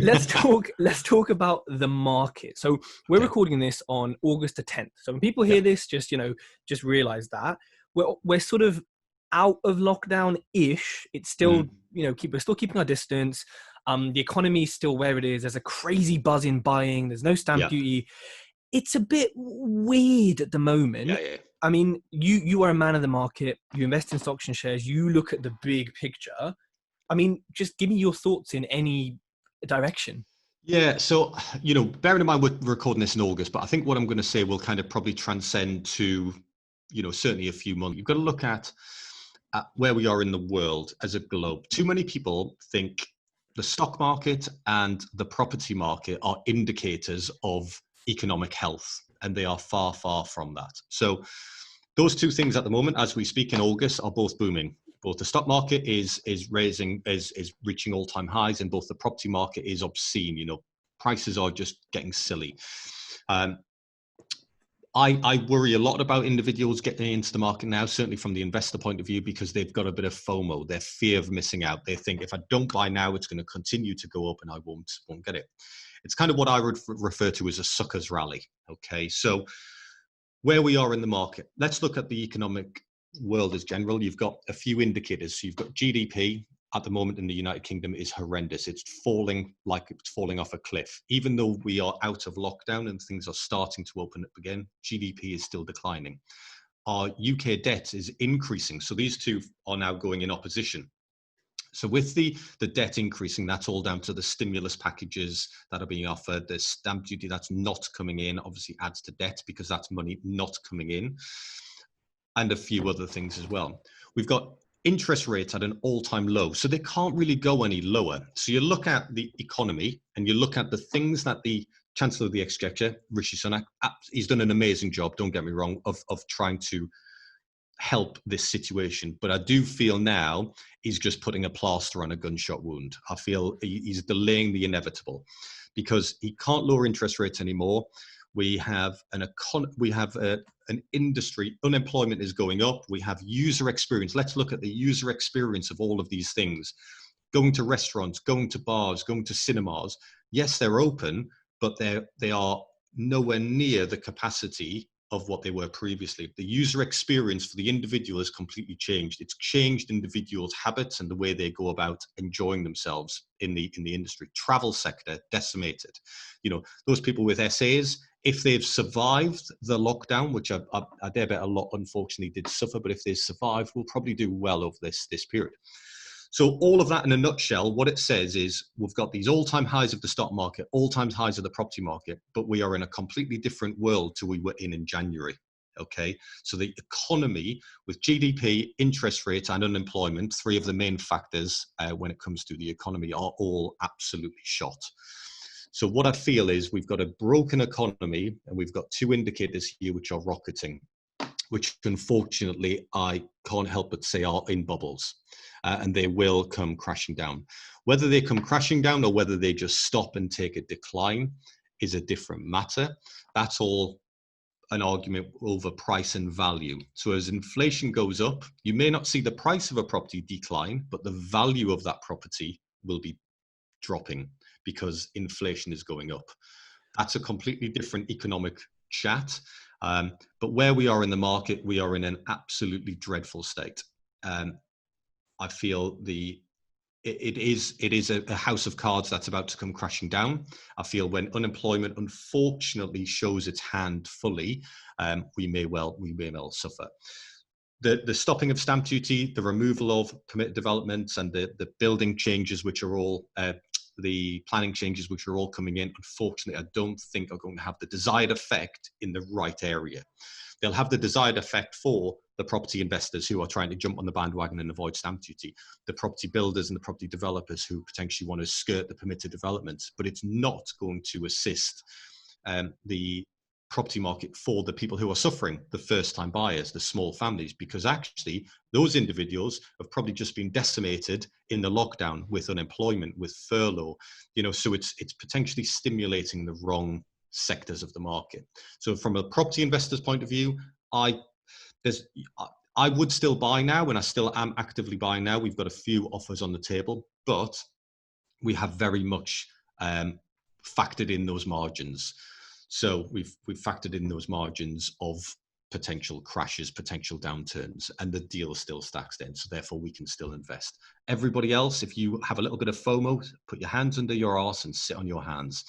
Let's talk about the market. So we're Okay. recording this on August the 10th. So when people hear Yep. this, just realize that we're sort of out of lockdown-ish. It's still, Mm. we're still keeping our distance. The economy is still where it is. There's a crazy buzz in buying. There's no stamp Yeah. duty. It's a bit weird at the moment. Yeah. Yeah. I mean, you are a man of the market. You invest in stocks and shares. You look at the big picture. I mean, just give me your thoughts in any direction. Yeah. So, bearing in mind we're recording this in August, but I think what I'm going to say will kind of probably transcend to, certainly a few months. You've got to look at where we are in the world as a globe. Too many people think the stock market and the property market are indicators of economic health, and they are far, far from that. So those two things at the moment, as we speak in August, are both booming. Both the stock market is reaching all-time highs, and both the property market is obscene. Prices are just getting silly. I worry a lot about individuals getting into the market now, certainly from the investor point of view, because they've got a bit of FOMO, their fear of missing out. They think if I don't buy now, it's going to continue to go up and I won't get it. It's kind of what I would refer to as a sucker's rally. Okay, so where we are in the market, let's look at the economic world as general. You've got a few indicators. So you've got GDP at the moment in the United Kingdom is horrendous. It's falling like it's falling off a cliff. Even though we are out of lockdown and things are starting to open up again, GDP is still declining. Our UK debt is increasing. So these two are now going in opposition. So with the debt increasing, that's all down to the stimulus packages that are being offered. The stamp duty that's not coming in obviously adds to debt because that's money not coming in, and a few other things as well. We've got interest rates at an all-time low, so they can't really go any lower. So you look at the economy and you look at the things that the Chancellor of the Exchequer, Rishi Sunak, he's done an amazing job, don't get me wrong, of trying to help this situation. But I do feel now he's just putting a plaster on a gunshot wound. I feel he's delaying the inevitable because he can't lower interest rates anymore. We have an industry, unemployment is going up. We have user experience. Let's look at the user experience of all of these things. Going to restaurants, going to bars, going to cinemas. Yes, they're open, but they are nowhere near the capacity of what they were previously. The user experience for the individual has completely changed. It's changed individuals' habits and the way they go about enjoying themselves in the industry. Travel sector decimated. Those people with SAs, if they've survived the lockdown, which I dare bet a lot unfortunately did suffer, but if they survived, will probably do well over this period. So all of that in a nutshell, what it says is we've got these all-time highs of the stock market, all-time highs of the property market, but we are in a completely different world to we were in January. Okay, so the economy with GDP, interest rates, and unemployment, three of the main factors when it comes to the economy, are all absolutely shot. So what I feel is we've got a broken economy, and we've got two indicators here which are rocketing, which unfortunately I can't help but say are in bubbles. And they will come crashing down. Whether they come crashing down or whether they just stop and take a decline is a different matter. That's all an argument over price and value. So as inflation goes up, you may not see the price of a property decline, but the value of that property will be dropping because inflation is going up. That's a completely different economic chat. But where we are in the market, we are in an absolutely dreadful state. I feel it is a house of cards that's about to come crashing down. I feel when unemployment unfortunately shows its hand fully, we may well suffer. The stopping of stamp duty, the removal of permitted developments, and the building changes, which are all the planning changes, which are all coming in, unfortunately, I don't think are going to have the desired effect in the right area. They'll have the desired effect for the property investors who are trying to jump on the bandwagon and avoid stamp duty, the property builders and the property developers who potentially want to skirt the permitted developments, but it's not going to assist the property market for the people who are suffering, the first-time buyers, the small families, because actually those individuals have probably just been decimated in the lockdown with unemployment, with furlough, so it's potentially stimulating the wrong sectors of the market. So from a property investor's point of view, I would still buy now, and I still am actively buying now. We've got a few offers on the table, but we have very much factored in those margins. So we've factored in those margins of potential crashes, potential downturns, and the deal still stacks then. So therefore we can still invest. Everybody else, if you have a little bit of FOMO, put your hands under your arse and sit on your hands.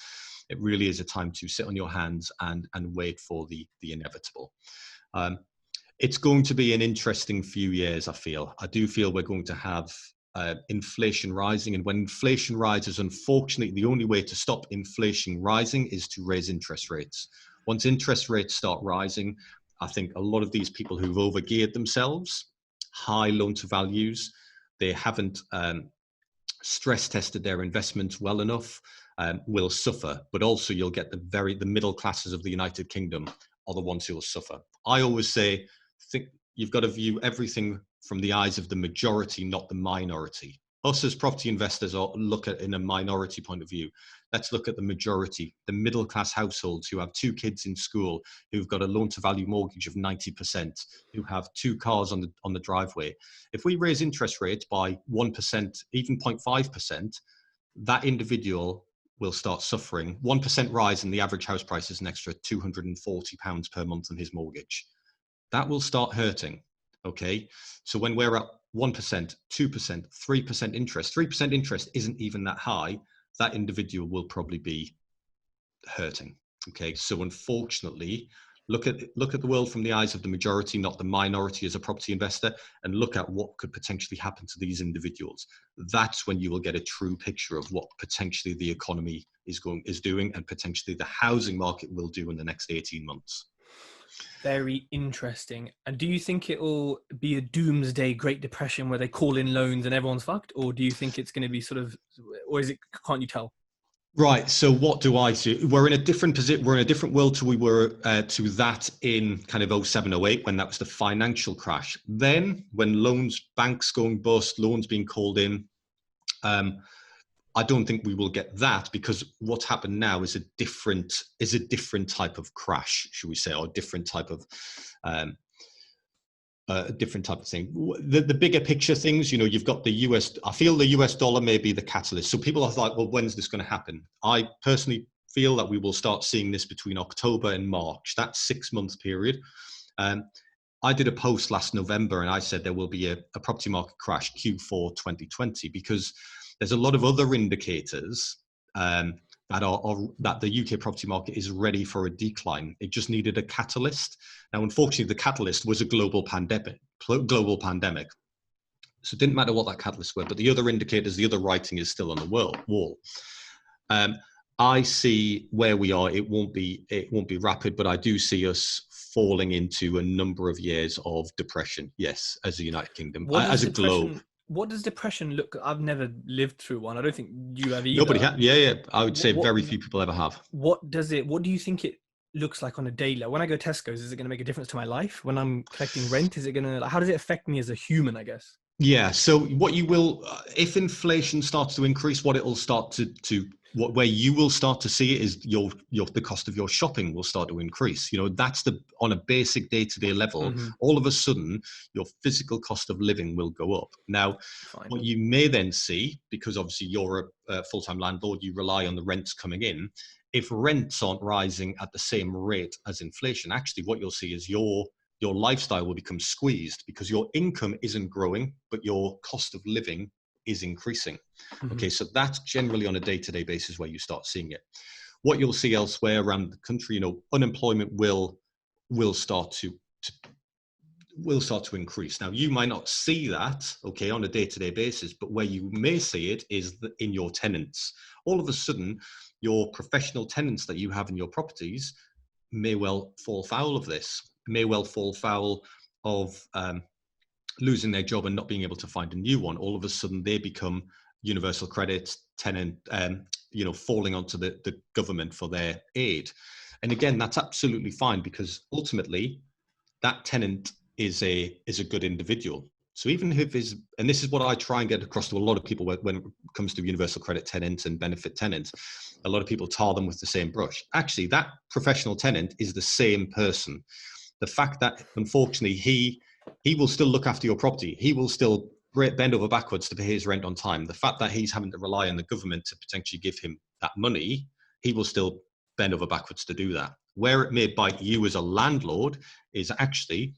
It really is a time to sit on your hands and wait for the inevitable. It's going to be an interesting few years, I feel. I do feel we're going to have inflation rising. And when inflation rises, unfortunately, the only way to stop inflation rising is to raise interest rates. Once interest rates start rising, I think a lot of these people who've overgeared themselves, high loan to values, they haven't stress tested their investments well enough, will suffer. But also you'll get the middle classes of the United Kingdom are the ones who will suffer. I always say, think you've got to view everything from the eyes of the majority, not the minority. Us as property investors look at in a minority point of view. Let's look at the majority, the middle class households who have 2 kids in school, who've got a loan to value mortgage of 90%, who have 2 cars on the driveway. If we raise interest rates by 1%, even 0.5%, that individual will start suffering. 1% rise in the average house price is an extra £240 per month on his mortgage. That will start hurting. Okay, so when we're at 1%, 2%, 3% interest, 3% interest isn't even that high, that individual will probably be hurting. Okay, so unfortunately, look at the world from the eyes of the majority, not the minority as a property investor, and look at what could potentially happen to these individuals. That's when you will get a true picture of what potentially the economy is doing, and potentially the housing market will do in the next 18 months. Very interesting. And do you think it will be a doomsday Great Depression where they call in loans and everyone's fucked? Or do you think it's going to be or is it, can't you tell? Right. So what do I see? We're in a different position. We're in a different world to we were to that in kind of 07, 08, when that was the financial crash. Then when banks going bust, loans being called in, I don't think we will get that, because what's happened now is a different type of crash, should we say, or a different type of thing. The bigger picture things, you've got the US. I feel the US dollar may be the catalyst. So people are like, well, when's this going to happen? I personally feel that we will start seeing this between October and March. That 6-month period. I did a post last November and I said there will be a property market crash Q4 2020, because there's a lot of other indicators that the UK property market is ready for a decline. It just needed a catalyst. Now, unfortunately, the catalyst was a global pandemic. So it didn't matter what that catalyst were, but the other indicators, the other writing is still on the wall. I see where we are. It won't be rapid, but I do see us falling into a number of years of depression. Yes, as a United Kingdom, as a globe. What does depression look? I've never lived through one. I don't think you have either. Nobody has. Yeah. I would say very few people ever have. What do you think it looks like on a daily? When I go to Tesco's, is it going to make a difference to my life? When I'm collecting rent, is it going to? How does it affect me as a human, I guess? Yeah. So what you will, if inflation starts to increase, what it will start where you will start to see it is the cost of your shopping will start to increase. That's on a basic day-to-day level. Mm-hmm. All of a sudden, your physical cost of living will go up. Now, what you may then see, because obviously you're a full-time landlord, you rely on the rents coming in. If rents aren't rising at the same rate as inflation, actually what you'll see is your lifestyle will become squeezed, because your income isn't growing, but your cost of living is increasing. Mm-hmm. Okay, so that's generally on a day-to-day basis where you start seeing it. What you'll see elsewhere around the country, unemployment will start to increase. Now, you might not see that, okay, on a day-to-day basis, but where you may see it is in your tenants. All of a sudden, your professional tenants that you have in your properties may well fall foul of this, may well fall foul of losing their job and not being able to find a new one. All of a sudden, they become universal credit tenant, falling onto the government for their aid. And again, that's absolutely fine, because ultimately, that tenant is a good individual. So even if and this is what I try and get across to a lot of people when it comes to universal credit tenants and benefit tenants, a lot of people tar them with the same brush. Actually, that professional tenant is the same person. The fact that, unfortunately, he will still look after your property. He will still bend over backwards to pay his rent on time. The fact that he's having to rely on the government to potentially give him that money, he will still bend over backwards to do that. Where it may bite you as a landlord is actually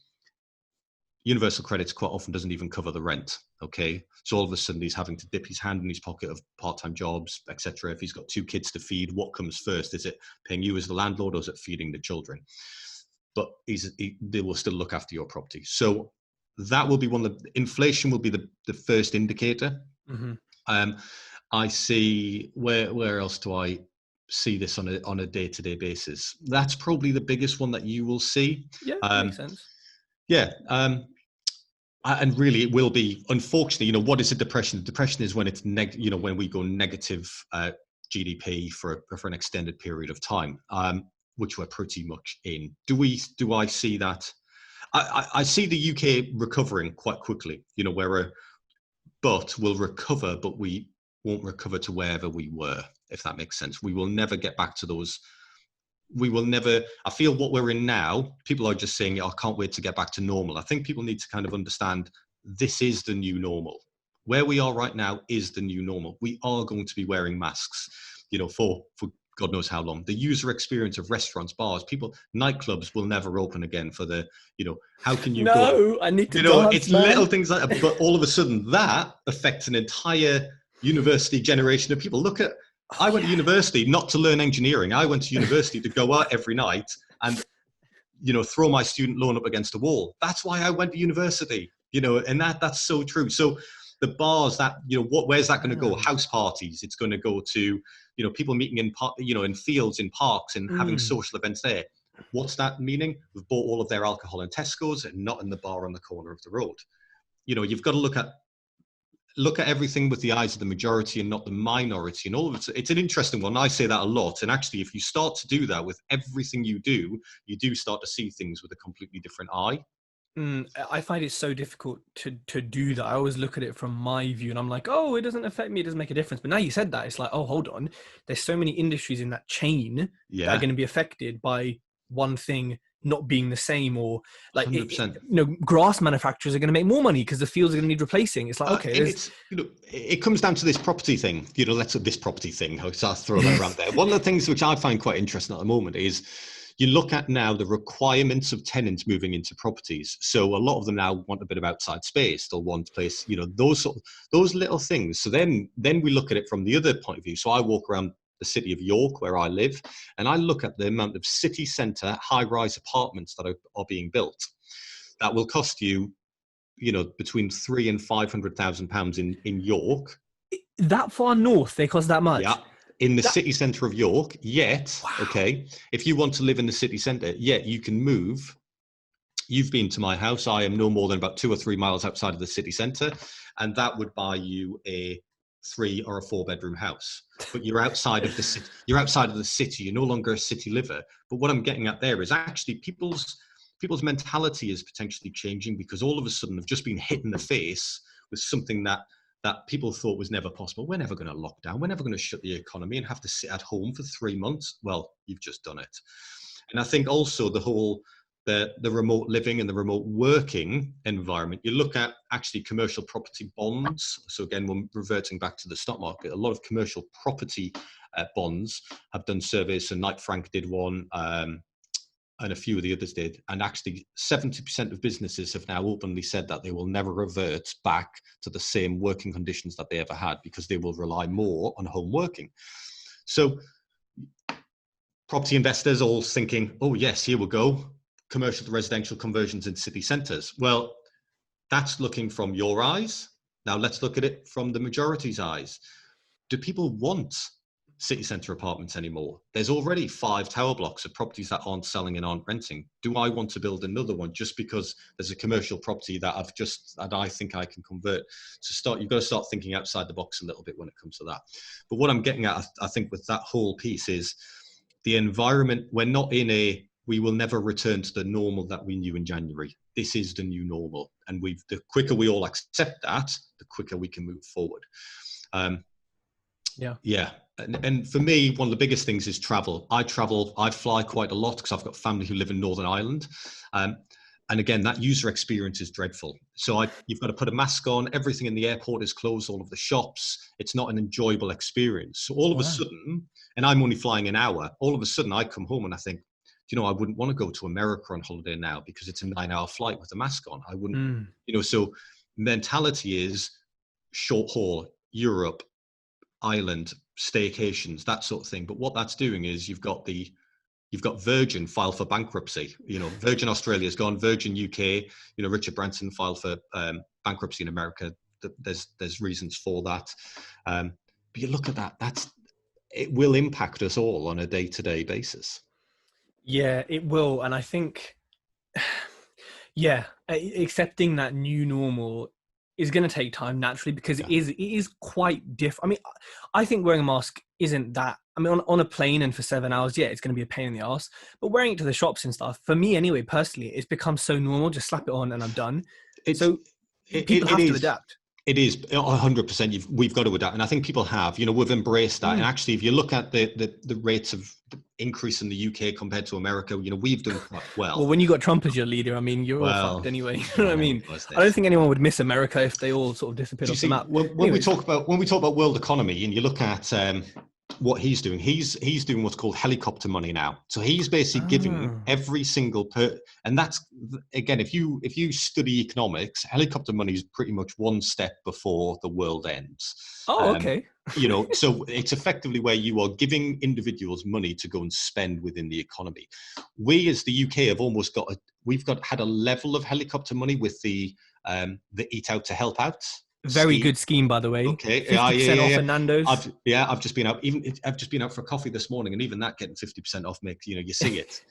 universal credits quite often doesn't even cover the rent. Okay, so all of a sudden he's having to dip his hand in his pocket of part-time jobs, etc. If he's got 2 kids to feed, what comes first? Is it paying you as the landlord, or is it feeding the children? But they will still look after your property. So that will be one of the, inflation will be the first indicator. Mm-hmm. I see, where else do I see this on a day-to-day basis? That's probably the biggest one that you will see. Yeah, makes sense. Yeah. And really, it will be, unfortunately, what is a depression? Depression is when it's when we go negative GDP for an extended period of time, which we're pretty much in. Do I see that? I see the UK recovering quite quickly. But we'll recover, but we won't recover to wherever we were, if that makes sense. We will never get back to those. We will never. I feel what we're in now, people are just saying, I can't wait to get back to normal. I think people need to kind of understand this is the new normal. Where we are right now is the new normal. We are going to be wearing masks, for God knows how long. The user experience of restaurants, bars, nightclubs will never open again for the, how can you go? No, I need to dance, It's man. little things like that. But all of a sudden that affects an entire university generation of people. Look at, I went to university not to learn engineering. I went to university to go out every night and, throw my student loan up against a wall. That's why I went to university, and that's so true. So the bars that, where's that going to go? House parties. It's going to go to, people meeting in fields, in parks, and having social events there. What's that meaning? We've bought all of their alcohol in Tesco's and not in the bar on the corner of the road. You've got to look at everything with the eyes of the majority and not the minority, and all of it. It's an interesting one. I say that a lot. And actually, if you start to do that with everything you do start to see things with a completely different eye. I find it so difficult to do that. I always look at it from my view and I'm like, oh, it doesn't affect me. It doesn't make a difference. But now you said that, it's like, oh, hold on. There's so many industries in that chain that are going to be affected by one thing not being the same, or like 100%. Grass manufacturers are going to make more money because the fields are going to need replacing. It's like, okay, it comes down to this property thing. This property thing. So I'll throw that around there. One of the things which I find quite interesting at the moment is you look at now the requirements of tenants moving into properties. So a lot of them now want a bit of outside space. They'll want a place, those little things. So then we look at it from the other point of view. So I walk around the city of York, where I live, and I look at the amount of city centre high-rise apartments that are being built. That will cost you, between £300,000 and £500,000 in York. That far north, they cost that much? Yeah. In the city centre of York, yet, wow. Okay, if you want to live in the city centre, yet you can move. You've been to my house. I am no more than about 2 or 3 miles outside of the city centre, and that would buy you a 3 or a 4 bedroom house. But you're outside of the city. You're outside of the city. You're no longer a city liver. But what I'm getting at there is actually people's mentality is potentially changing, because all of a sudden they've just been hit in the face with something that people thought was never possible. We're never going to lock down. We're never going to shut the economy and have to sit at home for 3 months. Well, you've just done it. And I think also the whole, the remote living and the remote working environment, you look at actually commercial property bonds. So again, we're reverting back to the stock market. A lot of commercial property bonds have done surveys. So Knight Frank did one, and a few of the others did. And actually 70% of businesses have now openly said that they will never revert back to the same working conditions that they ever had, because they will rely more on home working. So property investors all thinking, oh yes, here we go, commercial to residential conversions in city centres. Well, that's looking from your eyes. Now let's look at it from the majority's eyes. Do people want city centre apartments anymore? There's already 5 tower blocks of properties that aren't selling and aren't renting. Do I want to build another one just because there's a commercial property that I think I can convert? You've got to start thinking outside the box a little bit when it comes to that. But what I'm getting at, I think, with that whole piece is the environment. We're not we will never return to the normal that we knew in January. This is the new normal. And the quicker we all accept that, the quicker we can move forward. Yeah. And for me, one of the biggest things is travel. I fly quite a lot because I've got family who live in Northern Ireland. And again, that user experience is dreadful. So you've got to put a mask on. Everything in the airport is closed, all of the shops. It's not an enjoyable experience. So all of a sudden, and I'm only flying an hour, all of a sudden I come home and I think, I wouldn't want to go to America on holiday now because it's a 9-hour flight with a mask on. I wouldn't, so mentality is short haul, Europe, Ireland, staycations, that sort of thing. But what that's doing is you've got Virgin file for bankruptcy. Virgin Australia is gone. Virgin UK. Richard Branson filed for bankruptcy in America. There's reasons for that. But you look at that. It will impact us all on a day-to-day basis. Yeah, it will, and I think, accepting that new normal is going to take time naturally, because it is quite different. I mean, I think wearing a mask isn't that. I mean, on a plane and for 7 hours, it's going to be a pain in the ass. But wearing it to the shops and stuff, for me anyway, personally, it's become so normal. Just slap it on and I'm done. People have to adapt. It is 100%. We've got to adapt, and I think people have. We've embraced that. And actually, if you look at the rates of increase in the UK compared to America, we've done quite well. Well, when you got Trump as your leader, I mean, you're all fucked anyway. You know what I mean? I don't think anyone would miss America if they all sort of disappeared off the map. When we talk about world economy, and you look at what he's doing, he's doing what's called helicopter money now. So he's basically giving every single and that's, again, if you study economics, helicopter money is pretty much one step before the world ends. Okay. So it's effectively where you are giving individuals money to go and spend within the economy. We as the UK have almost had a level of helicopter money with the Eat Out to Help Out. Very good scheme, by the way. Okay, 50% off at Nando's. I've just been out. I've just been out for a coffee this morning, and even that getting 50% off makes you see it.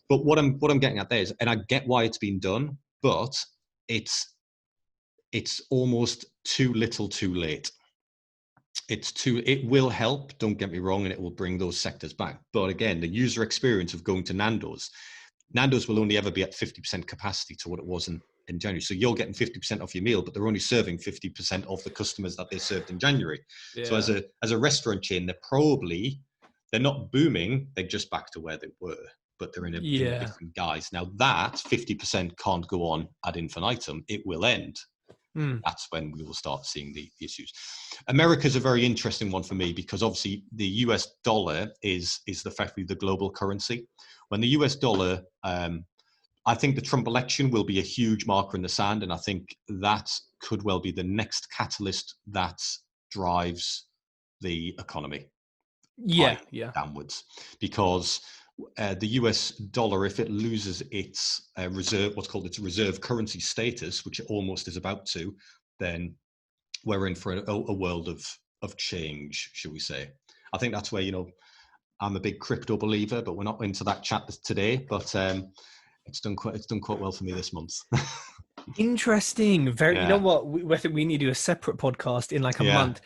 But what I'm getting at there is, and I get why it's been done, but it's almost too little, too late. It will help. Don't get me wrong, and it will bring those sectors back. But again, the user experience of going to Nando's will only ever be at 50% capacity to what it was in January. So you're getting 50% off your meal, but they're only serving 50% of the customers that they served in January. Yeah. So as a restaurant chain, they're not booming. They're just back to where they were, but they're in a different guise. Now that 50% can't go on ad infinitum. It will end. That's when we will start seeing the issues. America's a very interesting one for me, because obviously the US dollar is effectively the global currency. When the US dollar, I think the Trump election will be a huge marker in the sand, and I think that could well be the next catalyst that drives the economy downwards. Because the US dollar, if it loses its what's called its reserve currency status, which it almost is about to, then we're in for a world of change, shall we say. I think that's where, I'm a big crypto believer, but we're not into that chat today. But it's done quite well for me this month. Interesting. You know what? I think we need to do a separate podcast in like a month